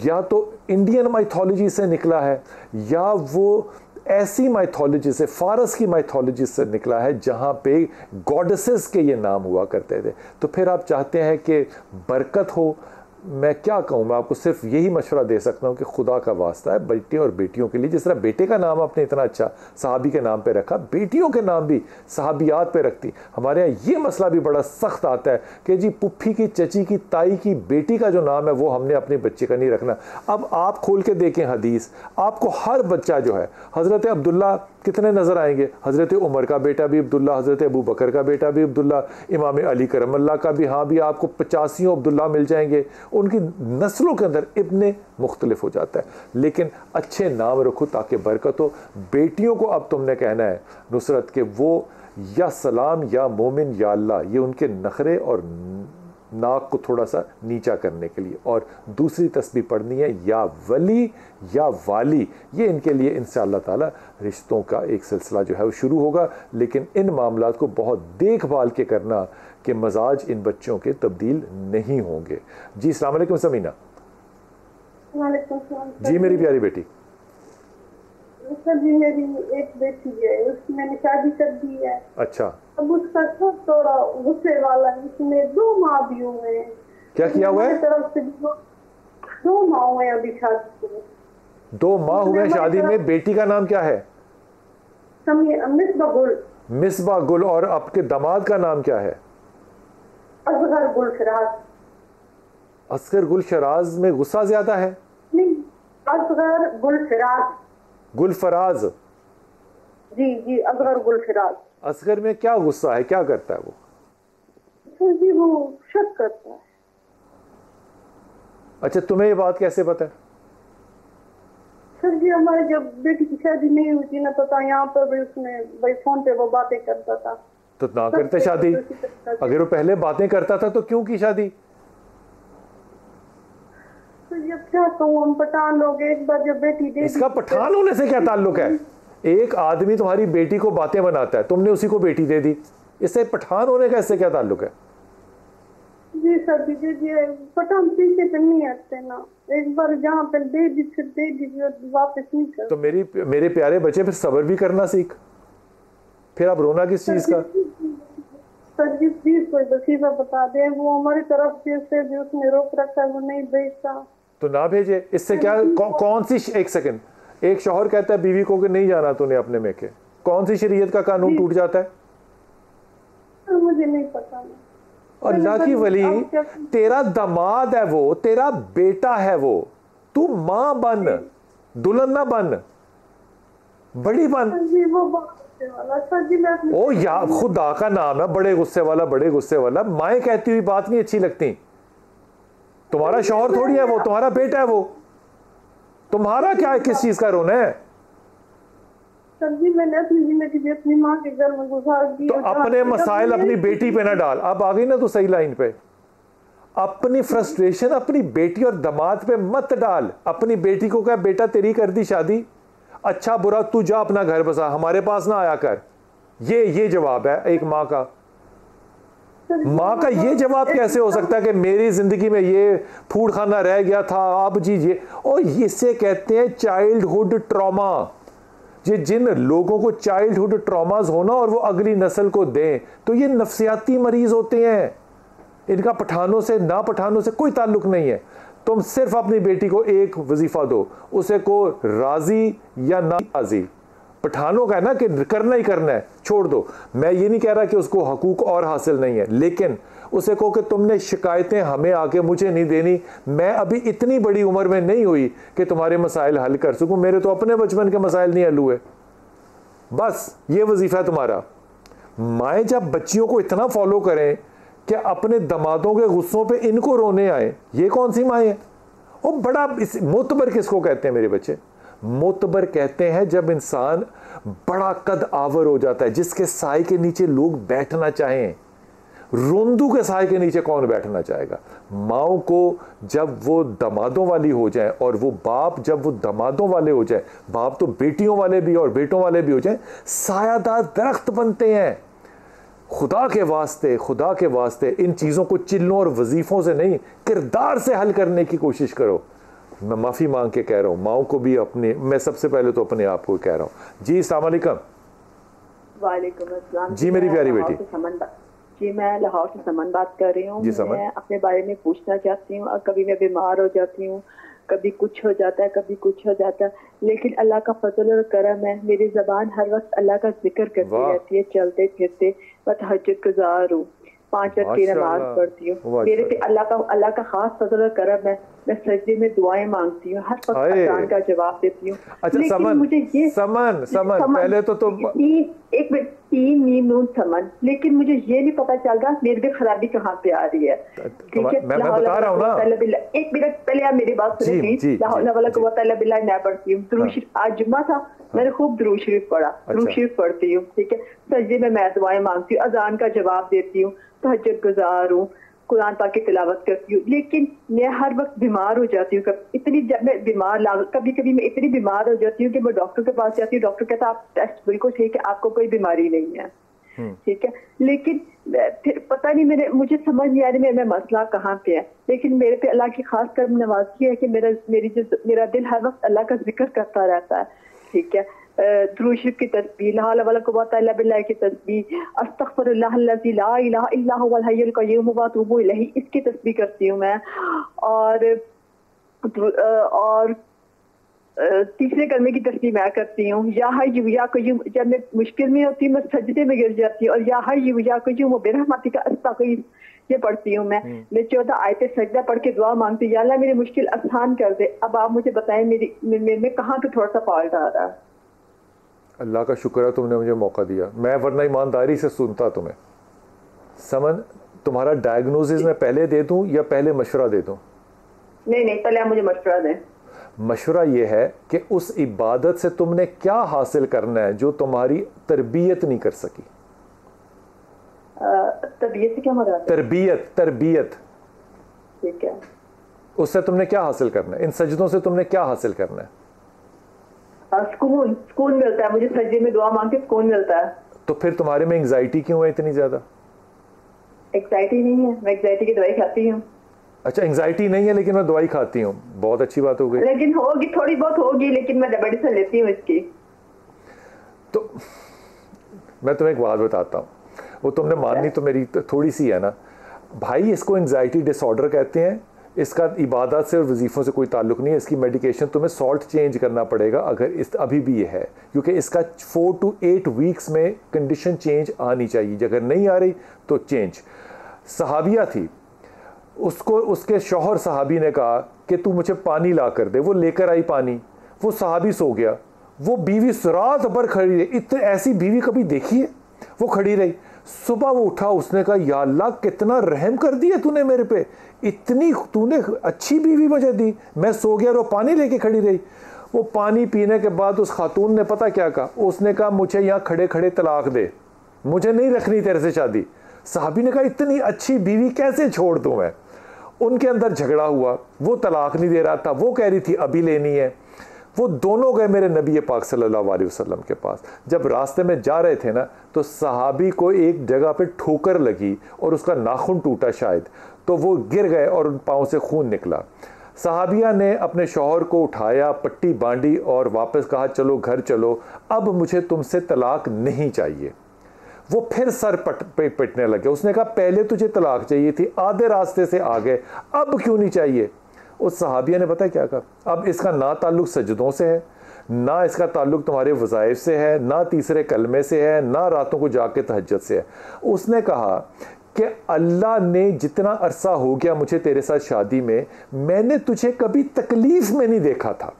या तो इंडियन माइथोलॉजी से निकला है या वो ऐसी माइथोलॉजी से, फारस की माइथोलॉजी से निकला है जहाँ पे गॉडेसेस के ये नाम हुआ करते थे, तो फिर आप चाहते हैं कि बरकत हो। मैं क्या कहूँ, मैं आपको सिर्फ यही मशवरा दे सकता हूँ कि खुदा का वास्ता है बेटे और बेटियों के लिए, जिस तरह बेटे का नाम आपने इतना अच्छा सहाबी के नाम पे रखा, बेटियों के नाम भी सहाबियात पे रखती। हमारे यहाँ ये मसला भी बड़ा सख्त आता है कि जी पुप्पी की, चची की, ताई की बेटी का जो नाम है वो हमने अपने बच्चे का नहीं रखना। अब आप खोल के देखें हदीस, आपको हर बच्चा जो है, हज़रत अब्दुल्ला कितने नज़र आएंगे, हज़रत उमर का बेटा भी अब्दुल्ला, हज़रत अबू बकर का बेटा भी अब्दुल्ला, इमाम अली करमल्ला का भी, हाँ भी आपको 85 अब्दुल्ला मिल जाएंगे। उनकी नस्लों के अंदर इब्ने मुख्तलिफ हो जाता है, लेकिन अच्छे नाम रखो ताकि बरकत हो। बेटियों को अब तुमने कहना है नुसरत के वो या सलाम या मोमिन या अल्लाह, ये उनके नखरे और नाक को थोड़ा सा नीचा करने के लिए, और दूसरी तस्बीह पढ़नी है या वली या वाली। ये इनके लिए इंशाअल्लाह ताला रिश्तों का एक सिलसिला जो है वो शुरू होगा, लेकिन इन मामलात को बहुत देखभाल के करना कि मजाज इन बच्चों के तब्दील नहीं होंगे। जी अस्सलाम वालेकुम समीना। जी मेरी प्यारी बेटी। सर जी मेरी एक बेटी है, उसकी मैंने शादी कर दी है। अच्छा, अब उसका सब थोड़ा गुस्से वाला, इसमें 2 माह भी हुए हैं। क्या किया हुआ है? तरफ से 2 माह हुए अभी शादी को। 2 माह हुए शादी में। बेटी का नाम क्या है? मिसबा गुल। मिसबा गुल। और आपके दामाद का नाम क्या है? असगर गुल शराज। असगर गुल शराज में गुस्सा ज्यादा है? नहीं, असगर गुल शराज। गुलफराज। जी जी, असगर गुल शराज। असगर में क्या गुस्सा है, क्या करता है वो? सर जी वो शक करता है। अच्छा, तुम्हें ये बात कैसे पता है? सर जी हमारे जब बेटी की शादी नहीं हुई थी ना, पता यहाँ पर भी उसने भाई फोन पे वो बातें करता था। तो ना करते शादी? अगर वो पहले बातें करता था तो क्यों की शादी? तो जब क्या कहूँ, हम पठान लोग, एक बार जब बेटी दे, इसका पठान होने से क्या ताल्लुक है? एक आदमी तुम्हारी बेटी को बातें बनाता है, तुमने उसी को बेटी दे दी, इससे पठान होने का इससे क्या ताल्लुक है? जी सर दीजिए, पठान पीछे पे नहीं आते ना, एक बार जहाँ पे दे दी फिर दे दी, वापस नहीं कर। तो मेरे प्यारे बच्चे फिर सब्र भी करना सीख, फिर आप रोना किस चीज का? सर जी प्लीज कोई वसीफा बता दे, वो हमारी तरफ से भी उसने रोक रखा है, वो नहीं भेजता। तो ना भेजे, इससे क्या कौन सी, एक सेकंड, एक शौहर कहता है बीवी को कि नहीं जाना तूने अपने मेके, कौन सी शरीयत का कानून टूट जाता है? मुझे नहीं पता। अल्लाह की वली, तेरा दामाद है वो, तेरा बेटा है वो, तू माँ बन, दुल्हन ना बन, बड़ी बन। ओ यार खुदा का नाम है, बड़े गुस्से वाला, बड़े गुस्से वाला। माए कहती हुई बात नहीं अच्छी लगती। तुम्हारा शौहर थोड़ी है वो, तुम्हारा बेटा है वो, तुम्हारा क्या है, किस चीज का रोना है? सर जी मैंने अपनी जिंदगी में अपनी माँ के घर में गुजार दी। तो अपने मसाइल अपनी बेटी पे ना डाल। अब आ गई ना तो सही लाइन पे। अपनी फ्रस्ट्रेशन अपनी बेटी और दामाद पे मत डाल। अपनी बेटी को कह बेटा तेरी कर दी शादी, अच्छा बुरा तू जा अपना घर बसा, हमारे पास ना आया कर। ये जवाब है एक माँ का। माँ का ये जवाब कैसे हो सकता है कि मेरी जिंदगी में ये फूड खाना रह गया था, अब जी ये। और इससे कहते हैं चाइल्डहुड ट्रॉमा। ये जिन लोगों को चाइल्डहुड ट्रॉमास होना और वो अगली नस्ल को दें, तो ये नफ्सियाती मरीज होते हैं। इनका पठानों से ना पठानों से कोई ताल्लुक नहीं है। तुम सिर्फ अपनी बेटी को एक वजीफा दो, उसे को राजी या ना राजी, पठानों का है ना कि करना ही करना है, छोड़ दो। मैं ये नहीं कह रहा कि उसको हकूक और हासिल नहीं है, लेकिन उसे कहो कि तुमने शिकायतें हमें आके मुझे नहीं देनी। मैं अभी इतनी बड़ी उम्र में नहीं हुई कि तुम्हारे मसाइल हल कर सकूं, मेरे तो अपने बचपन के मसाइल नहीं हल हुए। बस ये वजीफा है तुम्हारा। माएँ जब बच्चियों को इतना फॉलो करें कि अपने दमादों के गुस्सों पे इनको रोने आए, ये कौन सी माएँ हैं? और बड़ा मोतबर किसको कहते हैं मेरे बच्चे? मोतबर कहते हैं जब इंसान बड़ा कद आवर हो जाता है, जिसके साए के नीचे लोग बैठना चाहें। रोंदू के साए के नीचे कौन बैठना चाहेगा? माओ को जब वो दमादों वाली हो जाए और वो बाप जब वो दमादों वाले हो जाए, बाप तो बेटियों वाले भी और बेटों वाले भी हो जाए, सायादार दरख्त बनते हैं। खुदा के वास्ते इन चीज़ों को चिल्लों और वजीफों से नहीं, किरदार से हल करने की कोशिश करो। मैं माफ़ी मांग के कह रहा हूँ माओ को भी, अपने, मैं सबसे पहले तो अपने आप को कह रहा हूँ। जी अस्सलाम वालेकुम। वालेकुम अस्सलाम। जी मेरी प्यारी बेटी। जी मैं लाहौर से समन बात कर रही हूँ। मैं अपने बारे में पूछना चाहती हूँ। कभी मैं बीमार हो जाती हूँ, कभी कुछ हो जाता है, कभी कुछ हो जाता है, लेकिन अल्लाह का फजल और करम है, मेरी जबान हर वक्त अल्लाह का जिक्र करती रहती है, चलते फिरते। मैं तहज्जुद गुजार हूँ, 5 वक्त की नमाज पढ़ती हूँ। मेरे पे अल्लाह का खास फजल और करम है। मैं सजदे में दुआएं मांगती हूँ, हर वक्त अज़ान का जवाब देती हूँ। अच्छा समन, मुझे ये समन पहले तो एक मिनट, 3 मीम नून समन, लेकिन मुझे ये नहीं पता चल रहा मेरे में खराबी कहाँ पे आ रही है। ठीक है, मैं बता रहा हूँ ना। एक मिनट पहले आप मेरी बात सुनिए प्लीज। मैं पढ़ती हूँ, आज जुम्मा था, मैंने खूब दुरूद शरीफ पढ़ा, दुरूद शरीफ पढ़ती हूँ। ठीक है, सजदे में मैं दुआएं मांगती हूँ, अज़ान का जवाब देती हूँ, तहज्जुद गुजार हूँ, कुरान पाक की तिलावत करती हूँ। लेकिन मैं हर वक्त बीमार हो जाती हूँ। जब मैं कभी मैं इतनी बीमार हो जाती हूँ कि मैं डॉक्टर के पास जाती हूँ। डॉक्टर कहता है आप टेस्ट बिल्कुल ठीक है, आपको कोई बीमारी नहीं है। ठीक है, लेकिन फिर पता नहीं मुझे समझ नहीं आ रही मेरा मसला कहाँ पे है। लेकिन मेरे पे अल्लाह की खास करम नवाज़ी है कि मेरा दिल हर वक्त अल्लाह का जिक्र करता रहता है। ठीक है, दुरूद शरीफ की तस्बीह, ला हौला वला कुव्वता इल्ला बिल्लाह की तस्बीह, अस्तगफिरुल्लाहल्लज़ी ला इलाहा इल्ला हुवल हय्युल क़य्यूम व अतूबु इलैहि, इसकी तस्बीह करती हूँ मैं। और तीसरे कलमे की तस्बीह मैं करती हूँ, या हय्यु या क़य्यूम। जब मैं मुश्किल में होती हूँ मैं सजदे में गिर जाती हूँ और या हय्यु या क़य्यूम बिरहमतिका अस्तगीथ ये पढ़ती हूँ मैं। 14 आयतें सजदा पढ़ के दुआ मांगती हूँ, या अल्लाह मेरी मुश्किल आसान कर दे। अब आप मुझे बताएं मेरे में कहाँ पे थोड़ा सा फॉल्ट आ रहा है। अल्लाह का शुक्र है तुमने मुझे मौका दिया, मैं वरना ईमानदारी से सुनता तुम्हें। समन, तुम्हारा डायग्नोसिस मैं पहले दे दूं या पहले मशवरा दे दूं? नहीं, पहले आप मुझे मशवरा दें। मशवरा ये है कि उस इबादत से तुमने क्या हासिल करना है जो तुम्हारी तरबियत नहीं कर सकी। तरबियत से क्या मतलब? तरबियत। ठीक है, उससे तुमने क्या हासिल करना है? इन सजदों से तुमने क्या हासिल करना है? सुकून मिलता है मुझे, सजदे में दुआ मांग के सुकून मिलता है। तो फिर तुम्हारे में एंग्जाइटी क्यों है इतनी ज्यादा? एंग्जाइटी नहीं है, मैं एंग्जाइटी की दवाई खाती हूँ। अच्छा, एंग्जाइटी नहीं है लेकिन मैं दवाई खाती हूँ, बहुत अच्छी बात हो गई। लेकिन होगी, थोड़ी बहुत होगी, लेकिन मैं मेडिसिन लेती हूँ इसकी। तो मैं तुम्हें एक बात बताता हूँ, वो तुमने माननी तो मेरी थोड़ी सी है ना भाई। इसको एंग्जाइटी डिसऑर्डर कहते हैं। इसका इबादत से और वजीफ़ों से कोई ताल्लुक नहीं है। इसकी मेडिकेशन तुम्हें सॉल्ट चेंज करना पड़ेगा अगर अभी भी ये है, क्योंकि इसका 4 to 8 वीक्स में कंडीशन चेंज आनी चाहिए। अगर नहीं आ रही तो चेंज। सहाबिया थी, उसको उसके शौहर सहाबी ने कहा कि तू मुझे पानी ला कर दे। वो लेकर आई पानी, वो सहाबी सो गया, वो बीवी रात भर खड़ी रही। इतनी ऐसी बीवी कभी देखी है? वो खड़ी रही। सुबह वो उठा, उसने कहा या अल्लाह कितना रहम कर दिया तूने मेरे पे, इतनी तूने अच्छी बीवी मुझे दी। मैं सो गया और वो पानी लेके खड़ी रही। वो पानी पीने के बाद उस खातून ने पता क्या कहा? उसने कहा मुझे यहाँ खड़े खड़े तलाक दे, मुझे नहीं रखनी तेरे से शादी। साहबी ने कहा इतनी अच्छी बीवी कैसे छोड़ दूँ मैं? उनके अंदर झगड़ा हुआ, वो तलाक नहीं दे रहा था, वो कह रही थी अभी लेनी है। वो दोनों गए मेरे नबी पाक सल्लल्लाहु अलैहि वसल्लम के पास। जब रास्ते में जा रहे थे ना, तो सहाबी को एक जगह पे ठोकर लगी और उसका नाखून टूटा शायद, तो वो गिर गए और उन पाँव से खून निकला। सहाबिया ने अपने शौहर को उठाया, पट्टी बांधी और वापस कहा चलो घर चलो, अब मुझे तुमसे तलाक नहीं चाहिए। वो फिर सर पिटने लगे। उसने कहा पहले तुझे तलाक चाहिए थी, आधे रास्ते से आ गए, अब क्यों नहीं चाहिए? उस सहाबिया ने पता क्या कहा? अब इसका ना ताल्लुक सजदों से है, ना इसका ताल्लुक तुम्हारे वज़ाइफ से है, ना तीसरे कलमे से है, ना रातों को जाके तहज्जुद से है। उसने कहा कि अल्लाह ने जितना अरसा हो गया मुझे तेरे साथ शादी में, मैंने तुझे कभी तकलीफ में नहीं देखा था।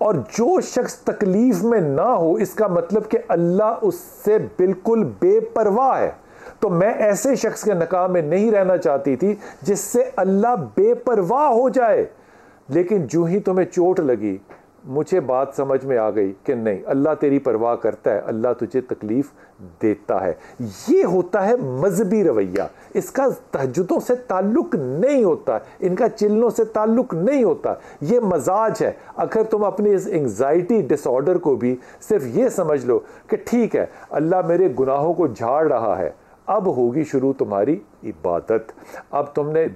और जो शख्स तकलीफ में ना हो, इसका मतलब कि अल्लाह उससे बिल्कुल बेपरवाह है। तो मैं ऐसे शख्स के निकाह में नहीं रहना चाहती थी जिससे अल्लाह बेपरवाह हो जाए। लेकिन जो ही तुम्हें चोट लगी, मुझे बात समझ में आ गई कि नहीं, अल्लाह तेरी परवाह करता है, अल्लाह तुझे तकलीफ देता है। ये होता है मजहबी रवैया। इसका तहज्जुदों से ताल्लुक नहीं होता, इनका चिल्लों से ताल्लुक नहीं होता। ये मजाज है। अगर तुम अपनी इस एंग्जाइटी डिसऑर्डर को भी सिर्फ ये समझ लो कि ठीक है, अल्लाह मेरे गुनाहों को झाड़ रहा है, अब होगी शुरू तुम्हारी इबादत। अब तुमने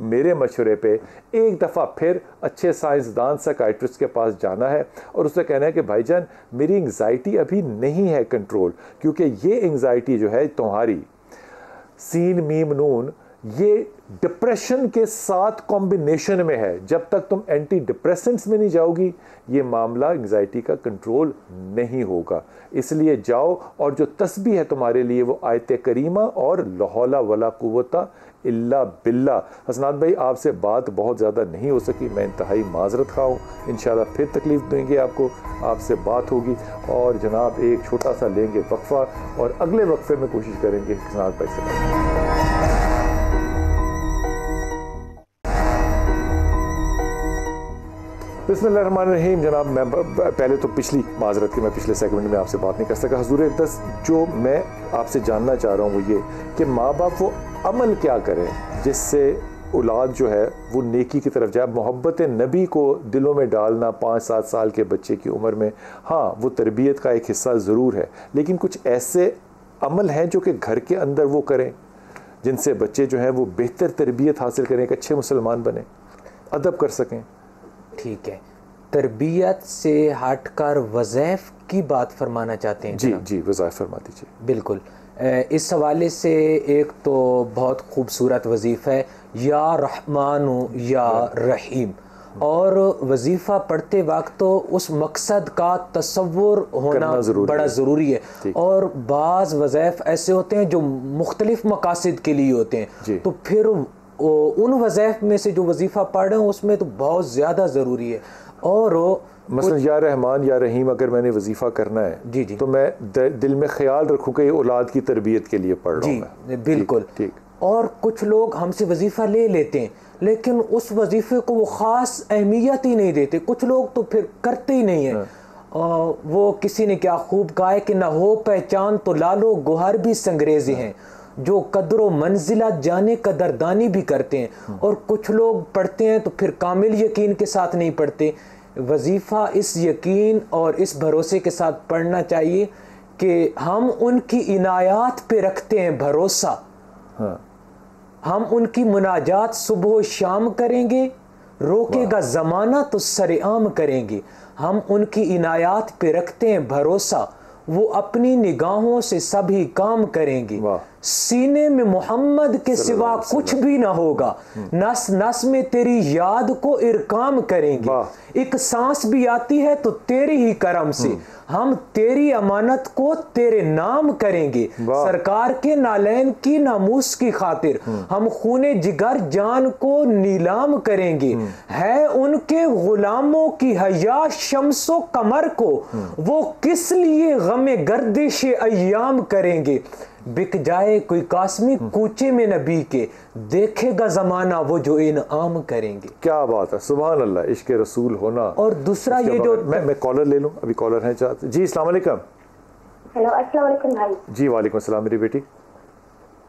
मेरे मशवरे पे एक दफ़ा फिर अच्छे साइंसदान साइकाइट्रिस्ट के पास जाना है और उससे कहना है कि भाईजान मेरी एंग्जाइटी अभी नहीं है कंट्रोल, क्योंकि ये एंग्जाइटी जो है तुम्हारी सीन मीम नून, ये डिप्रेशन के साथ कॉम्बिनेशन में है। जब तक तुम एंटी डिप्रेसेंट्स में नहीं जाओगी, ये मामला एंग्जाइटी का कंट्रोल नहीं होगा। इसलिए जाओ और जो तस्बीह है तुम्हारे लिए वो आयत करीमा और ला हौला वला कुव्वता इल्ला बिल्ला। हसनात भाई, आपसे बात बहुत ज़्यादा नहीं हो सकी, मैं इंतहाई माजरत खा हूँ। इंशाल्लाह फिर तकलीफ़ देंगे आपको, आपसे बात होगी। और जनाब एक छोटा सा लेंगे वक्फा और अगले वक्फे में कोशिश करेंगे हसनात भाई से। बिस्मिल्लाहिर्रहमानिर्रहीम। जनाब मैं पहले तो पिछली माजरत की मैं पिछले सेगमेंट में आपसे बात नहीं कर सका। हुजूर अक़दस, जो मैं आपसे जानना चाह रहा हूँ वो ये कि माँ बाप वो अमल क्या करें जिससे औलाद जो है वो नेकी की तरफ जाए। मोहब्बत नबी को दिलों में डालना 5-7 साल के बच्चे की उम्र में, हाँ वो तरबियत का एक हिस्सा ज़रूर है, लेकिन कुछ ऐसे अमल हैं जो कि घर के अंदर वो करें जिनसे बच्चे जो हैं वो बेहतर तरबियत हासिल करें, एक अच्छे मुसलमान बने, अदब कर सकें। ठीक है, तरबियत से हटकर वज़ैफ़ की बात फरमाना चाहते हैं? जी जी, वज़ाइफ फरमा दीजिए। बिल्कुल। इस हवाले से एक तो बहुत खूबसूरत वजीफ़ा है या रहमानु या रहीम, और वजीफ़ा पढ़ते वक्त तो उस मकसद का तसव्वुर होना बड़ा ज़रूरी है। और बाज़ वज़ाइफ ऐसे होते हैं जो मुख्तलिफ़ मकासद के लिए होते हैं, तो फिर उन वज़ाइफ में से जो वजीफ़ा पढ़ रहे हैं उसमें तो बहुत ज़्यादा ज़रूरी है। और मसलन या रहमान या रहीम अगर मैंने वजीफ़ा करना है जी जी, तो मैं दिल में ख्याल रखूँ कि औलाद की तरबियत के लिए पढ़ रहा हूँ मैं। बिल्कुल ठीक। और कुछ लोग हमसे वजीफ़ा ले लेते हैं लेकिन उस वजीफ़े को वो ख़ास अहमियत ही नहीं देते। कुछ लोग तो फिर करते ही नहीं है। वो किसी ने क्या खूब कहा है कि ना हो पहचान तो लालो गुहार भी संगरेज़े हैं, जो कदर मंजिला जाने कदरदानी भी करते हैं। और कुछ लोग पढ़ते हैं तो फिर कामिल यकीन के साथ नहीं पढ़ते। वजीफ़ा इस यकीन और इस भरोसे के साथ पढ़ना चाहिए कि हम उनकी इनायात पे रखते हैं भरोसा। हाँ। हम उनकी मुनाजात सुबह शाम करेंगे, रोकेगा ज़माना तो सरेआम करेंगे। हम उनकी इनायात पे रखते हैं भरोसा, वो अपनी निगाहों से सभी काम करेंगे। सीने में मोहम्मद के सिवा कुछ भी ना होगा, नस नस में तेरी याद को इरकाम करेंगे, एक सांस भी आती है तो तेरे ही करम से, हम तेरी अमानत को तेरे नाम करेंगे, सरकार के नालैन की नामूस की खातिर हम खूने जिगर जान को नीलाम करेंगे, है उनके गुलामों की हया शम्सो कमर को, वो किस लिए गमे गर्दिश अय्याम करेंगे, बिक जाए कोई कास्मी कूचे में नबी के, देखेगा जमाना वो जो इनाम करेंगे। क्या बात है, सुभान अल्लाह, इश्क रसूल होना। और दूसरा ये जो मैं कॉलर ले लूं, अभी कॉलर है चाहते जी। अस्सलाम वालेकुम। हेलो, अस्सलाम वालेकुम भाई। जी वालेकुम अस्सलाम मेरी बेटी।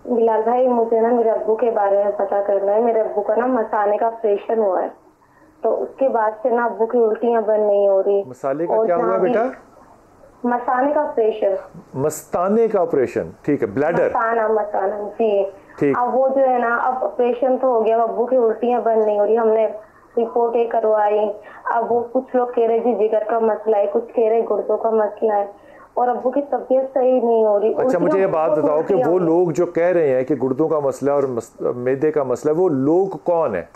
बिलाल भाई, मुझे ना मेरे अब्बू के बारे में पता करना है। मेरे अब्बू का ना मसाने का ऑपरेशन हुआ है, तो उसके बाद से ना अब्बू की उल्टियां बंद नहीं हो रही। मसाले का क्या हुआ बेटा? मसाने का ऑपरेशन। मस्ताने का ऑपरेशन, ठीक है, ब्लैडर। मसाना जी। ठीक। अब वो जो है ना, अब ऑपरेशन तो हो गया, अब्बू की उल्टियां बंद नहीं हो रही। हमने रिपोर्टें करवाई। अब वो कुछ लोग कह रहे जी जिगर का मसला है, कुछ कह रहे गुर्दों का मसला है, और अब्बू की तबीयत सही नहीं हो रही। अच्छा, मुझे ये बात बताओ कि वो लोग जो कह रहे हैं कि गुर्दों का मसला और मैदे का मसला, वो लोग कौन है?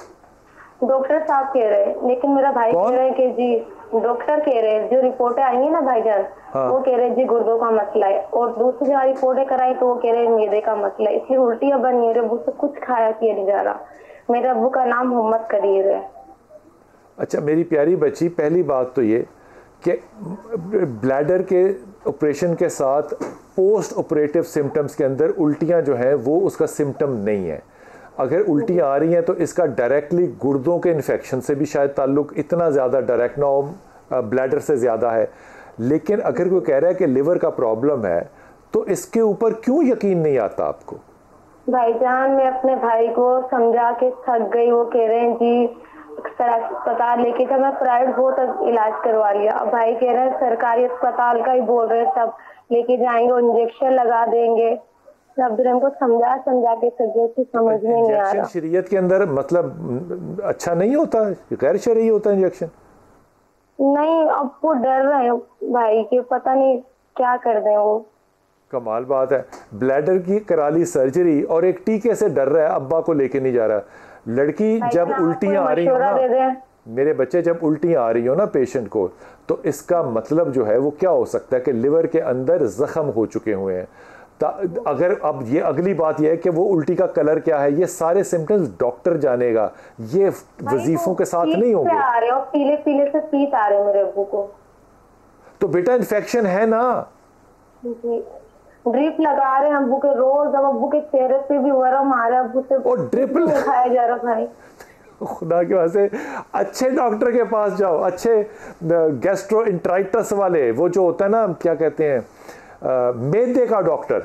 डॉक्टर साहब कह रहे हैं, लेकिन मेरा भाई कह रहे हैं कि जी डॉक्टर कह रहे हैं, जो रिपोर्टें आई है ना भाईजान, वो कह रहे हैं जी गुर्दों का मसला है, और दूसरी जगह रिपोर्टें कराई तो वो कह रहे हैं मैदे का मसला है, इसलिए उल्टियां बन नहीं रही, अब्बू से कुछ खाया पिया नहीं जा रहा। मेरे अब्बू का नाम मोहम्मद कदीर है। अच्छा मेरी प्यारी बच्ची, पहली बात तो ये कि ब्लैडर के ऑपरेशन के साथ पोस्ट ऑपरेटिव सिम्टम्स के अंदर उल्टियां जो है वो उसका सिम्टम नहीं है। अगर उल्टियां आ रही हैं तो इसका डायरेक्टली गुर्दों के इन्फेक्शन से भी शायद ताल्लुक इतना ज़्यादा डायरेक्ट ना हो, ब्लैडर से ज़्यादा है। लेकिन अगर कोई कह रहा है कि लिवर का प्रॉब्लम है तो इसके ऊपर क्यों यकीन नहीं आता आपको? भाईजान, मैं अपने भाई को समझा के थक गई। वो कह रहे हैं जी अस्पताल लेके जब मैं प्राइवेट बहुत इलाज करवा लिया, अब भाई कह रहे हैं सरकारी अस्पताल का ही बोल रहे हैं, सब लेके जाएंगे और इंजेक्शन लगा देंगे। अब हमको समझा के समझ में नहीं आ रहा। शरीयत के अंदर मतलब अच्छा नहीं होता, गैर शरई होता इंजेक्शन? नहीं, अब वो डर रहे हैं भाई के, पता नहीं क्या कर दें वो। कमाल बात है, ब्लैडर की करा ली सर्जरी और एक टीके से डर रहा है, अब्बा को लेके नहीं जा रहा। लड़की जब उल्टियां आ रही हो ना, मेरे बच्चे, जब उल्टियां आ रही हो ना पेशेंट को, तो इसका मतलब जो है वो क्या हो सकता है कि लिवर के अंदर जख्म हो चुके हुए हैं। अगर अब ये अगली बात यह है कि वो उल्टी का कलर क्या है, ये सारे सिम्टम्स डॉक्टर जानेगा, ये वजीफों के साथ नहीं होंगे। आ रहे हो, पीले पीले से पीत आ रहे हैं मेरे अब्बू को। तो बेटा इन्फेक्शन है ना। ड्रिप लगा रहे हैं अब्बू के रोज, अब अब्बू के चेहरे पे भी वरम आ रहा है, अब्बू से और ड्रिप खाया जा रहा भाई। खुदा की वजह से अच्छे डॉक्टर के पास जाओ, अच्छे गैस्ट्रोइंट्राइटिस वाले, वो जो होता है ना क्या कहते हैं मैदे का डॉक्टर,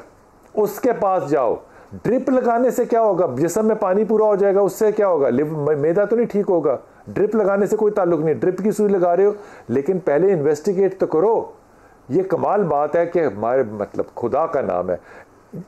उसके पास जाओ। ड्रिप लगाने से क्या होगा? जिस्म में पानी पूरा हो जाएगा, उससे क्या होगा? मैदा तो नहीं ठीक होगा। ड्रिप लगाने से कोई ताल्लुक नहीं, ड्रिप की सुई लगा रहे हो, लेकिन पहले इन्वेस्टिगेट तो करो। ये कमाल बात है कि हमारे मतलब खुदा का नाम है,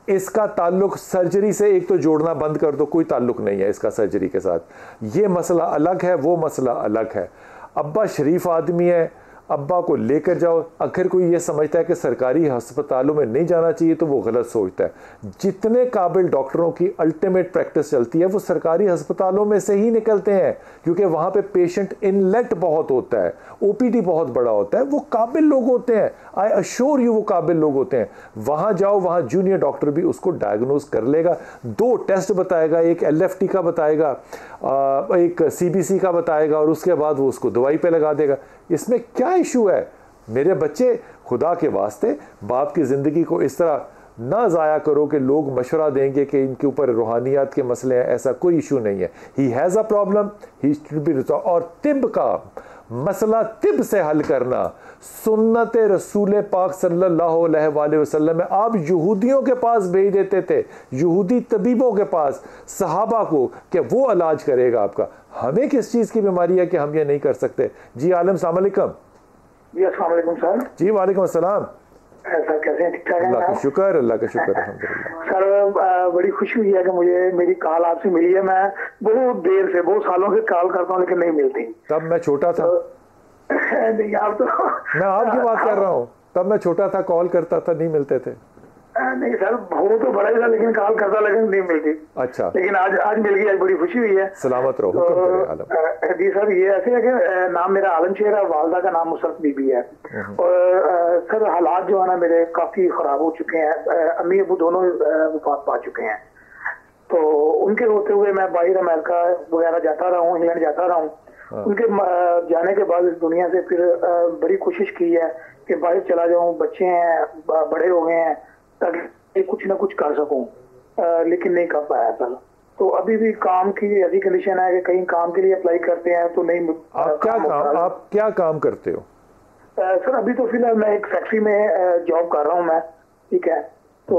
इसका ताल्लुक सर्जरी से एक तो जोड़ना बंद कर दो, कोई ताल्लुक नहीं है इसका सर्जरी के साथ। ये मसला अलग है, वो मसला अलग है। अब्बा शरीफ आदमी है, अब्बा को लेकर जाओ। अगर कोई ये समझता है कि सरकारी अस्पतालों में नहीं जाना चाहिए तो वो गलत सोचता है। जितने काबिल डॉक्टरों की अल्टीमेट प्रैक्टिस चलती है वो सरकारी अस्पतालों में से ही निकलते हैं, क्योंकि वहाँ पे पेशेंट इनलेट बहुत होता है, ओपीडी बहुत बड़ा होता है, वो काबिल लोग होते हैं। आई अश्योर यू वो काबिल लोग होते हैं। वहाँ जाओ, वहाँ जूनियर डॉक्टर भी उसको डायग्नोज कर लेगा, 2 टेस्ट बताएगा, एक LFT का बताएगा, एक CBC का बताएगा, और उसके बाद वो उसको दवाई पे लगा देगा। इसमें क्या इशू है? मेरे बच्चे, खुदा के वास्ते बाप की ज़िंदगी को इस तरह ना ज़ाया करो कि लोग मशवरा देंगे कि इनके ऊपर रूहानियात के मसले हैं। ऐसा कोई इशू नहीं है। He has a problem, he should be resolve. और तिब का मसला तिब से हल करना सुन्नत रसूल पाक सल्लल्लाहु अलैहि वसल्लम में आप यहूदियों के पास भेज देते थे, यहूदी तबीबों के पास, सहाबा को, कि वो इलाज करेगा आपका। हमें किस चीज़ की बीमारी है कि हम ये नहीं कर सकते? जी आलम, अस्सलाम वालेकुम। जी अस्सलाम वालेकुम सर। जी वालेकुम अस्सलाम। सर कैसे हैं? ठीक ठाक हैं? अल्लाह का शुक्र, अल्लाह का शुक्र, अल्हम्दुलिल्लाह। सर बड़ी खुशी हुई है कि मुझे मेरी कॉल आपसे मिली है। मैं बहुत देर से, बहुत सालों से कॉल करता हूँ लेकिन नहीं मिलती। तब मैं छोटा था। नहीं, आप तो मैं आपकी बात कर रहा हूँ, तब मैं छोटा था, कॉल करता था, नहीं मिलते थे। नहीं सर, वो तो बड़ा ही था लेकिन कॉल करता लेकिन नहीं मिलती। अच्छा, लेकिन आज मिल गई, आज बड़ी खुशी हुई है। सलामत रहो। तो जी सर, ये ऐसे है कि नाम मेरा आलम शेर है, वालदा का नाम मुसरत बीबी है। और सर हालात जो है ना मेरे काफी खराब हो चुके हैं। अम्मी अबू दोनों वफात पा चुके हैं। तो उनके होते हुए मैं बाहर अमेरिका वगैरह जाता रहा हूँ, इंग्लैंड जाता रहा हूँ। उनके जाने के बाद इस दुनिया से फिर बड़ी कोशिश की है कि बाहर चला जाऊं, बच्चे हैं, बड़े हो गए हैं, ताकि कुछ ना कुछ कर सकूं, लेकिन नहीं कर पाया सर। तो अभी भी काम की ऐसी कंडीशन है कि कहीं काम के लिए अप्लाई करते हैं तो नहीं। आप क्या काम करते हो? सर अभी तो फिलहाल मैं एक फैक्ट्री में जॉब कर रहा हूँ मैं, ठीक है। तो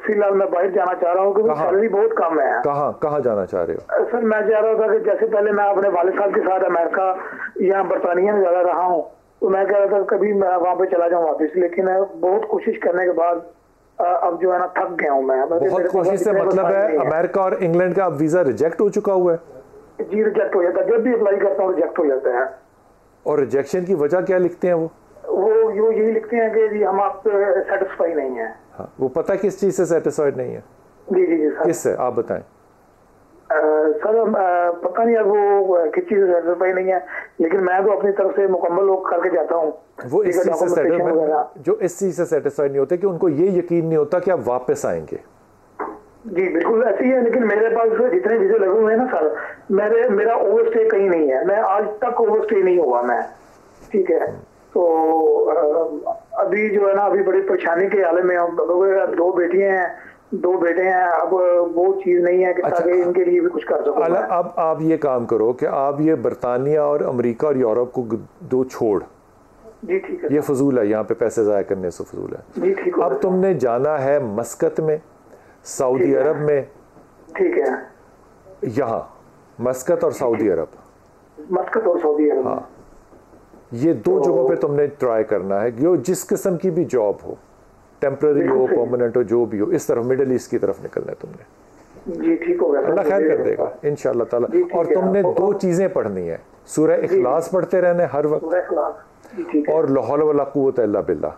फिलहाल मैं बाहर जाना चाह रहा हूँ क्योंकि सैलरी बहुत कम है। कहाँ जाना चाह रहे हो? सर मैं चाह रहा था कि जैसे पहले मैं अपने वालिद साहब के साथ अमेरिका या बरतानिया में ज्यादा रहा हूँ, तो मैं कह रहा था कभी मैं वहाँ पे चला जाऊँ वापस, लेकिन बहुत कोशिश करने के बाद अब जो है ना थक गया हूँ मैं। बहुत कोशिश से मतलब है अमेरिका और इंग्लैंड का अब वीजा रिजेक्ट हो चुका हुआ है? जी रिजेक्ट हो जाता है, जब भी अप्लाई करता हूँ रिजेक्ट हो जाता है। और रिजेक्शन की वजह क्या लिखते हैं वो यही लिखते हैं कि जी हम आप सेटिस्फाई नहीं है। हाँ, वो पता किस चीज से सेटिस्फाइड नहीं है? जी जी जी सर। किस से आप बताएं? सर पता नहीं अब वो किस चीज से सेटिस्फाई नहीं है, लेकिन मैं तो अपनी तरफ से मुकम्मल करके जाता हूँ। वो इस चीज से सेटिस्फाइड, जो इस चीज से सेटिस्फाइड नहीं होते कि उनको ये यकीन नहीं होता कि आप वापस आएंगे। जी बिल्कुल ऐसे ही है, लेकिन मेरे पास जितने वीजे लगे हुए हैं ना सर, मेरा ओवरस्टे कहीं नहीं है। मैं आज तक ओवरस्टे नहीं हुआ मैं, ठीक है। तो अभी जो है ना अभी बड़ी परेशानी के हाल में, 2 बेटियां हैं, 2 बेटे हैं। अब वो चीज नहीं है कि ताकि इनके लिए भी कुछ कर सकूं। अब आप ये काम करो कि आप ये बरतानिया और अमेरिका और यूरोप को 2 छोड़। जी ठीक है। ये फजूल है, यहाँ पे पैसे ज़ाया करने से फजूल है। जी ठीक है। अब तुमने जाना है मस्कत में, सऊदी अरब में, ठीक है। यहाँ मस्कत और सऊदी अरब, मस्कत और सऊदी अरब, हाँ, ये 2 जगहों पे तुमने ट्राई करना है। जो जिस किस्म की भी जॉब हो, टेम्पररी हो, परमानेंट हो, जो भी हो, इस तरफ मिडिल ईस्ट की तरफ निकलना है तुमने। जी ठीक होगा, अल्लाह खैर कर देगा इंशाअल्लाह ताला। और तुमने 2 चीजें पढ़नी है, सूरह इखलास पढ़ते रहना है हर वक्त, और ला हौला वला कुव्वता इल्ला बिल्लाह,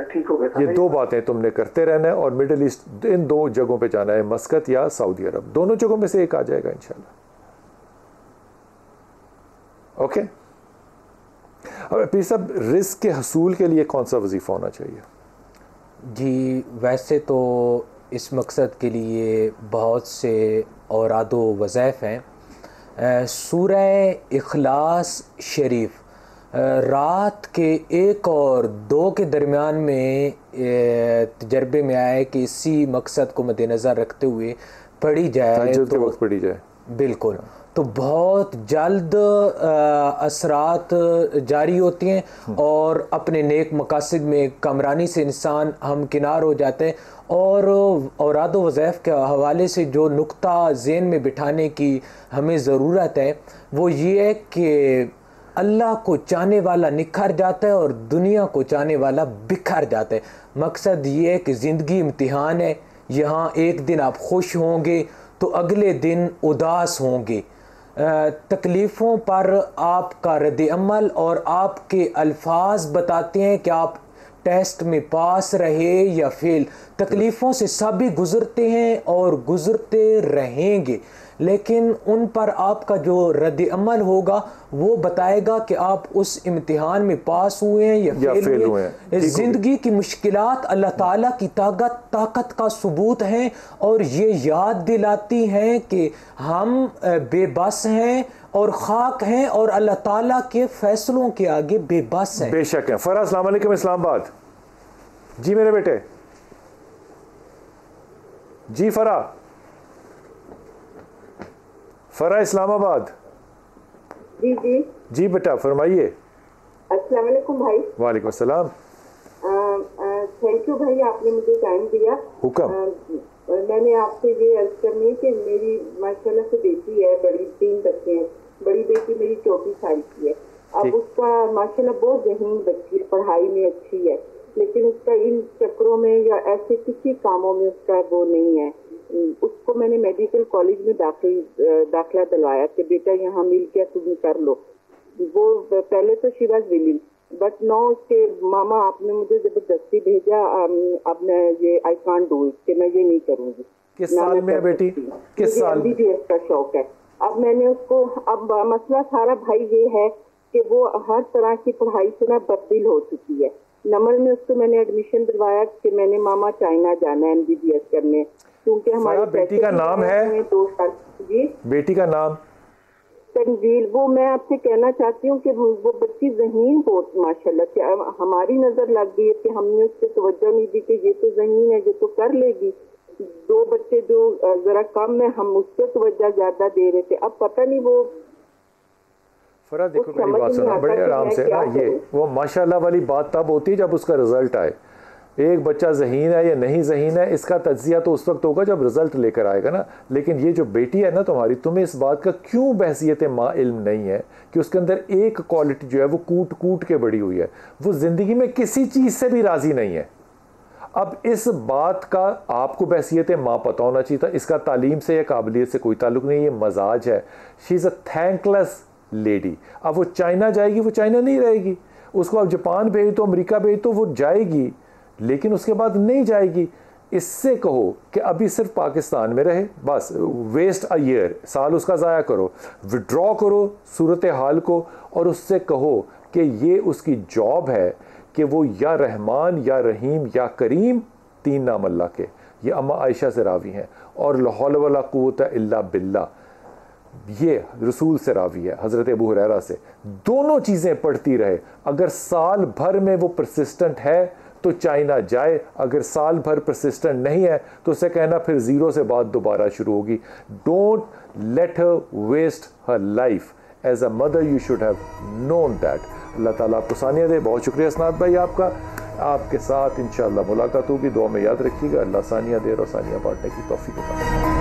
ठीक होगा। ये 2 बातें तुमने करते रहना है। और मिडिल ईस्ट इन 2 जगहों पे जाना है, मस्कत या सऊदी अरब, दोनों जगहों में से एक आ जाएगा इंशाल्लाह। ओके। अब पीर साहब, रिस्क के हसूल के लिए कौन सा वजीफ़ा होना चाहिए? जी वैसे तो इस मकसद के लिए बहुत से औरादो वज़ैफ़ हैं। सूरह इखलास शरीफ रात के 1 और 2 के दरमियान में तजर्बे में आया है कि इसी मकसद को मद्देनज़र रखते हुए पढ़ी जाए तो वक्त पढ़ी जाए, बिल्कुल, तो बहुत जल्द असरात जारी होती हैं और अपने नेक मकासद में कामरानी से इंसान हमकिनार हो जाते हैं। और औराद वज़ैफ़ के हवाले से जो नुक्ता ज़हन में बिठाने की हमें ज़रूरत है वो ये है कि अल्लाह को चाहने वाला निखर जाता है और दुनिया को चाहने वाला बिखर जाता है। मकसद ये है कि ज़िंदगी इम्तिहान है। यहाँ एक दिन आप खुश होंगे तो अगले दिन उदास होंगे। तकलीफ़ों पर आपका रद्द-ए-अमल और आपके अल्फाज बताते हैं कि आप टेस्ट में पास रहे या फेल। तकलीफ़ों से सभी गुज़रते हैं और गुज़रते रहेंगे, लेकिन उन पर आपका जो रद्द-ए-अमल होगा वो बताएगा कि आप उस इम्तिहान में पास हुए हैं या फेल हुए हैं। ज़िंदगी की मुश्किलात अल्लाह ताला की ताकत का सबूत हैं और ये याद दिलाती हैं कि हम बेबस हैं और खाक हैं और अल्लाह ताला के फैसलों के आगे बेबस हैं। बेशक है। फरा, अस्सलाम वालेकुम, इस्लामाबाद। जी मेरे बेटे, जी फरा इस्लामाबाद। जी जी जी बेटा फरमाइए। अस्सलाम वालेकुम भाई। वालेकुम अस्सलाम। थैंक यू भाई, आपने मुझे टाइम दिया। हुक्म। मैंने आपसे ये अर्ज करनी है कि मेरी माशाल्लाह से बेटी है, बड़ी 3 बच्चे हैं। बड़ी बेटी मेरी 24 साल की है। अब उसका माशाल्लाह बहुत ज़हीन बच्ची है, पढ़ाई में अच्छी है, लेकिन उसका इन चक्करों में या ऐसे किसी कामों में उसका वो नहीं है। उसको मैंने मेडिकल कॉलेज में दाखिला दिलवाया कि बेटा यहाँ मिल के तुम कर लो। वो पहले तो she was willing, but no उसके मामा आपने मुझे जबरदस्ती भेजा, अब मैं ये आई कांट डू इट, कि मैं ये नहीं करूँगी। किस साल में है बेटी? किस साल? MBBS का शौक है। अब मैंने उसको, अब मसला सारा भाई ये है कि वो हर तरह की पढ़ाई से ना बददिल हो चुकी है। नमल में उसको मैंने एडमिशन दिलवाया कि मैंने मामा चाइना जाना है MBBS करने, क्योंकि हमारे बेटी का नाम है 2 साल। जी बेटी का नाम तंजील। वो मैं आपसे कहना चाहती हूँ कि वो बच्ची ज़हीन बहुत माशाल्लाह, कि हमारी नजर लग गई है कि हमने उससे तवज्जो नहीं दी कि ये तो ज़हीन है, ये तो कर लेगी। 2 बच्चे जो जरा कम है, हम उससे तवज्जो ज्यादा दे रहे थे। अब पता नहीं वो फरा, देखो मेरी बात सुनो बड़े आराम से ना, ये वो माशाल्लाह वाली बात तब होती है जब उसका रिजल्ट आए। एक बच्चा ज़हीन है या नहीं ज़हीन है, इसका तज्जिया तो उस वक्त होगा जब रिजल्ट लेकर आएगा ना। लेकिन ये जो बेटी है ना तुम्हारी, तुम्हें इस बात का क्यों बहसियत माँ इल्म नहीं है कि उसके अंदर एक क्वालिटी जो है वो कूट कूट के बड़ी हुई है, वो ज़िंदगी में किसी चीज़ से भी राज़ी नहीं है। अब इस बात का आपको बहसियत माँ पता होना चाहिए था। इसका तालीम से या काबिलियत से कोई ताल्लुक नहीं, ये मजाज है। She is a thankless lady. अब वो चाइना जाएगी, वो चाइना नहीं रहेगी। उसको अब जापान भेज दो, अमेरिका भेज दो, वो जाएगी, लेकिन उसके बाद नहीं जाएगी। इससे कहो कि अभी सिर्फ पाकिस्तान में रहे, बस वेस्ट अ ईयर, साल उसका ज़ाया करो, विड्रॉ करो सूरत हाल को, और उससे कहो कि ये उसकी जॉब है कि वो या रहमान या रहीम या करीम, 3 नाम अल्लाह के, ये अम्मा आयशा से रावी हैं, और ला हौला वला कुव्वता इल्ला बिल्ला ये रसूल से रावी है, हज़रत अबू हुरैरा से। दोनों चीज़ें पढ़ती रहे। अगर साल भर में वो परसिस्टेंट है तो चाइना जाए, अगर साल भर परसिस्टेंट नहीं है तो उसे कहना फिर ज़ीरो से बात दोबारा शुरू होगी। Don't let her waste her life. As a mother you should have known that. Allah ताला आपको सानिया दे। बहुत शुक्रिया असनाद भाई आपका। आपके साथ इंशाअल्लाह मुलाकात होगी। दुआ में याद रखिएगा। अल्लाह सानिया दे और सानिया बांटने की तौफीक देता है।